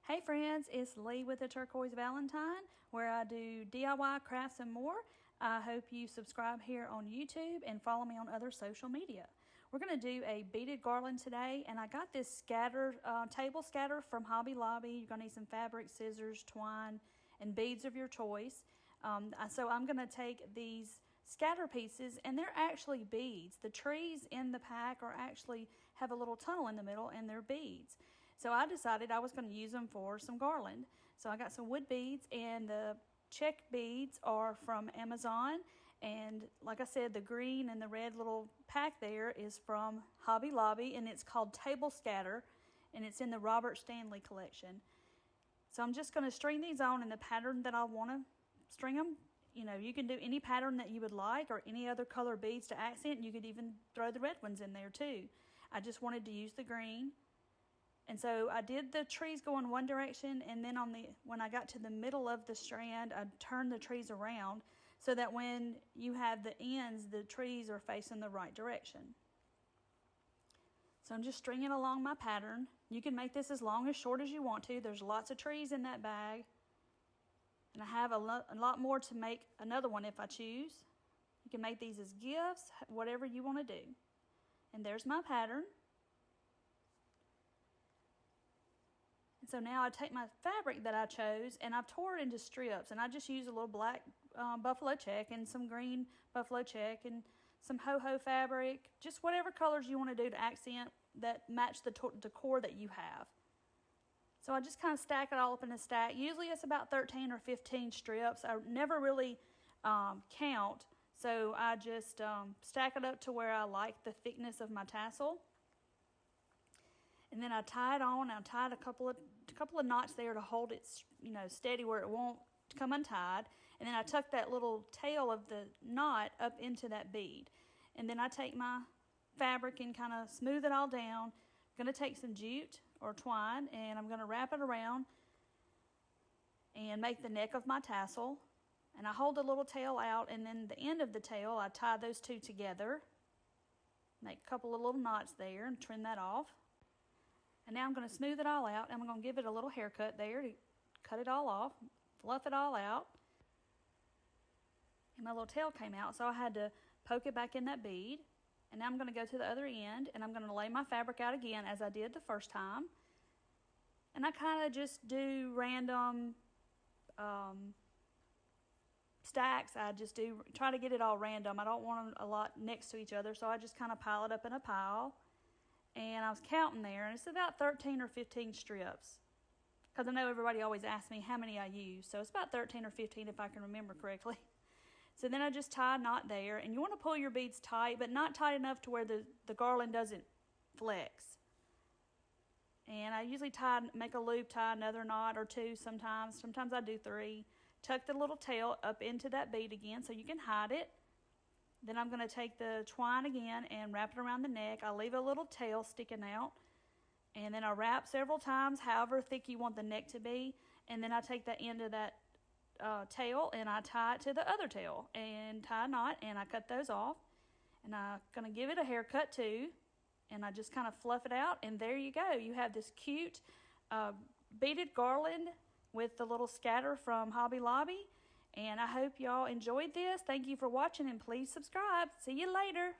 Hey friends, it's Lee with the Turquoise Valentine, where I do DIY crafts and more. I hope you subscribe here on YouTube and follow me on other social media. We're going to do a beaded garland today, and I got this table scatter from Hobby Lobby. You're going to need some fabric, scissors, twine, and beads of your choice. So I'm going to take these scatter pieces, and they're actually beads. The trees in the pack actually have a little tunnel in the middle, and they're beads. So I decided I was going to use them for some garland. So I got some wood beads, and the check beads are from Amazon. And like I said, the green and the red little pack there is from Hobby Lobby, and it's called Table Scatter, and it's in the Robert Stanley collection. So I'm just going to string these on in the pattern that I want to string them. You know, you can do any pattern that you would like or any other color beads to accent. You could even throw the red ones in there too. I just wanted to use the green. And so I did the trees go in one direction, and then when I got to the middle of the strand, I turned the trees around so that when you have the ends, the trees are facing the right direction. So I'm just stringing along my pattern. You can make this as long or short as you want to. There's lots of trees in that bag. And I have a lot more to make another one if I choose. You can make these as gifts, whatever you want to do. And there's my pattern. And so now I take my fabric that I chose, and I've tore it into strips, and I just use a little black buffalo check and some green buffalo check and some ho-ho fabric, just whatever colors you want to do to accent that match the decor that you have. So I just kind of stack it all up in a stack. Usually it's about 13 or 15 strips. I never really count, so I just stack it up to where I like the thickness of my tassel. And then I tie it on. I tied a couple of knots there to hold it, steady where it won't come untied. And then I tuck that little tail of the knot up into that bead. And then I take my fabric and kind of smooth it all down. I'm going to take some jute or twine, and I'm going to wrap it around and make the neck of my tassel. And I hold the little tail out, and then the end of the tail, I tie those two together. Make a couple of little knots there and trim that off. And now I'm going to smooth it all out, and I'm going to give it a little haircut there to cut it all off, fluff it all out. And my little tail came out, so I had to poke it back in that bead. And now I'm going to go to the other end, and I'm going to lay my fabric out again as I did the first time. And I kind of just do random stacks. I just try to get it all random. I don't want them a lot next to each other, so I just kind of pile it up in a pile. And I was counting there, and it's about 13 or 15 strips. Because I know everybody always asks me how many I use. So it's about 13 or 15 if I can remember correctly. So then I just tie a knot there. And you want to pull your beads tight, but not tight enough to where the garland doesn't flex. And I usually make a loop, tie another knot or two sometimes. Sometimes I do 3. Tuck the little tail up into that bead again so you can hide it. Then I'm going to take the twine again and wrap it around the neck. I leave a little tail sticking out. And then I wrap several times, however thick you want the neck to be. And then I take the end of that tail and I tie it to the other tail and tie a knot, and I cut those off. And I'm going to give it a haircut too. And I just kind of fluff it out, and there you go. You have this cute beaded garland with the little scatter from Hobby Lobby. And I hope y'all enjoyed this. Thank you for watching, and please subscribe. See you later.